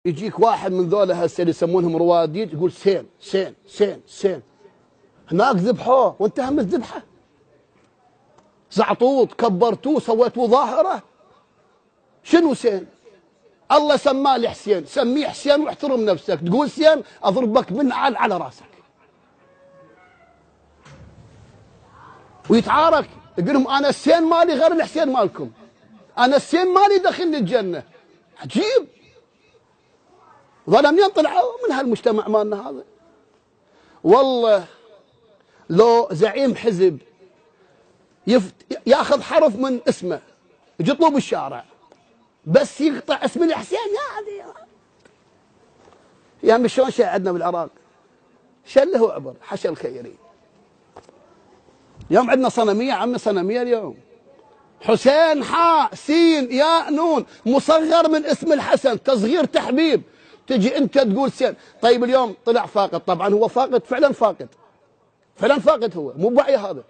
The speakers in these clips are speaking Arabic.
يجيك واحد من ذولا هسه اللي يسمونهم رواديد يقول سين سين سين سين، هناك ذبحوه وانت هم تذبحه، زعطوط كبرتوه سويتوه ظاهره. شنو سين؟ الله سماه لحسين، سميه حسين واحترم نفسك، تقول سين اضربك بالنعال على راسك. ويتعارك يقول لهم انا السين مالي غير الحسين مالكم، انا السين مالي دخلني الجنه. عجيب، ظل منين طلعوا؟ من هالمجتمع مالنا هذا. والله لو زعيم حزب ياخذ حرف من اسمه يجطلوه بالشارع بس يقطع اسم الحسين، يا عمي شلون شيء عندنا بالعراق؟ شله وعبر حشا الخيري. اليوم عندنا صنميه، عمي صنميه اليوم حسين حاء سين ياء نون مصغر من اسم الحسن، تصغير تحبيب، تجي انت تقول سين. طيب اليوم طلع فاقد، طبعا هو فاقد فعلا، فاقد فعلا، فاقد هو مو بوعي. هذا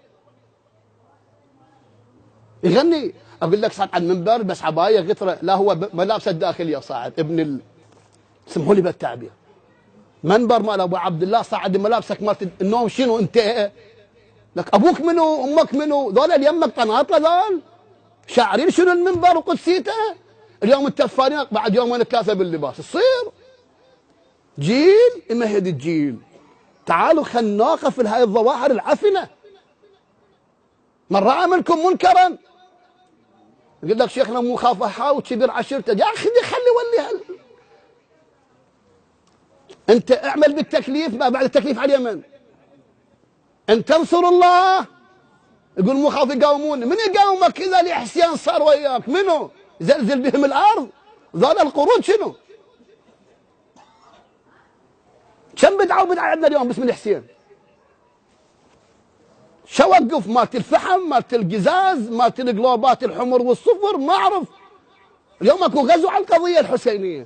يغني اقول لك صعد على المنبر بس عبايه غتره، لا هو ملابسه الداخليه صاعد ابن سمحوا لي بالتعبير، منبر مال ابو عبد الله صعد ملابسك مالت النوم. شنو انت؟ لك ابوك منو؟ امك منو؟ ذول اللي يمك طناطله ذول شاعرين شنو المنبر وقدسيته. اليوم التفانين بعد يومين ثلاثه باللباس تصير جيل يمهد الجيل. تعالوا خلينا نوقف هاي الظواهر العفنه. من راى منكم منكرا يقول لك شيخنا مو خاف حاول كبير عشيرته، يا اخي خلي ولي انت اعمل بالتكليف، ما بعد التكليف على اليمن. ان تنصروا الله يقول مو خاف يقاومون، من يقاومك اذا الحسين صار وياك؟ منو؟ زلزل بهم الارض؟ ذول القرود شنو؟ كم بدعه وبدعه عندنا اليوم باسم الحسين؟ شو وقف؟ مالت الفحم، مالت القزاز، مالت القلوبات الحمر والصفر، ما اعرف. اليوم اكو غزو على القضيه الحسينيه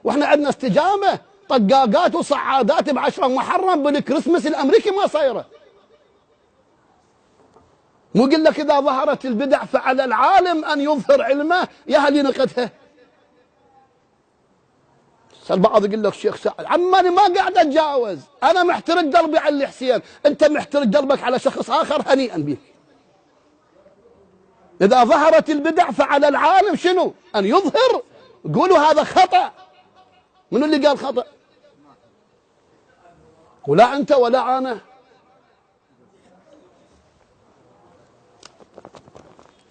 واحنا عندنا استجابه، طقاقات وصعادات ب10 محرم بالكريسماس الامريكي ما صايره. مو قل لك اذا ظهرت البدع فعلى العالم ان يظهر علمه، يا هل ينقدها. البعض يقول لك شيخ سعد عماني ما قاعد اتجاوز، انا محترق قلبي على الحسين، انت محترق قلبك على شخص اخر، هنيئا بك. اذا ظهرت البدع فعلى العالم شنو؟ ان يظهر. قولوا هذا خطا. منو اللي قال خطا؟ ولا انت ولا انا.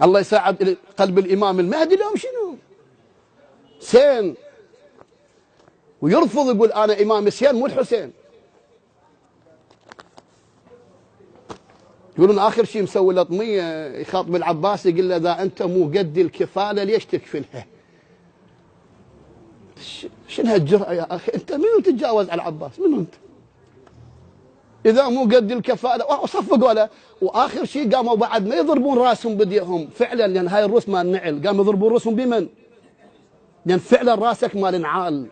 الله يساعد قلب الامام المهدي اليوم شنو؟ سين، ويرفض يقول انا امام سين مو الحسين. يقولون اخر شيء مسوي لطميه يخاطب العباس يقول له اذا انت مو قد الكفاله ليش تكفلها؟ شنو هالجرأه يا اخي؟ انت منو تتجاوز على العباس؟ منو انت؟ اذا مو قد الكفاله وصفقوا له. واخر شيء قاموا بعد ما يضربون راسهم بديهم فعلا، لان هاي الروس مال نعل، قاموا يضربون راسهم بمن؟ لان فعلا راسك مال نعال.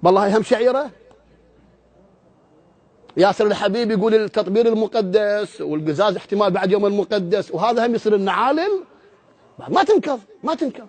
والله هم شعيره. ياسر الحبيب يقول التطبير المقدس والقزاز احتمال بعد يوم المقدس، وهذا هم يصير النعالل. ما تنكر، ما تنكر.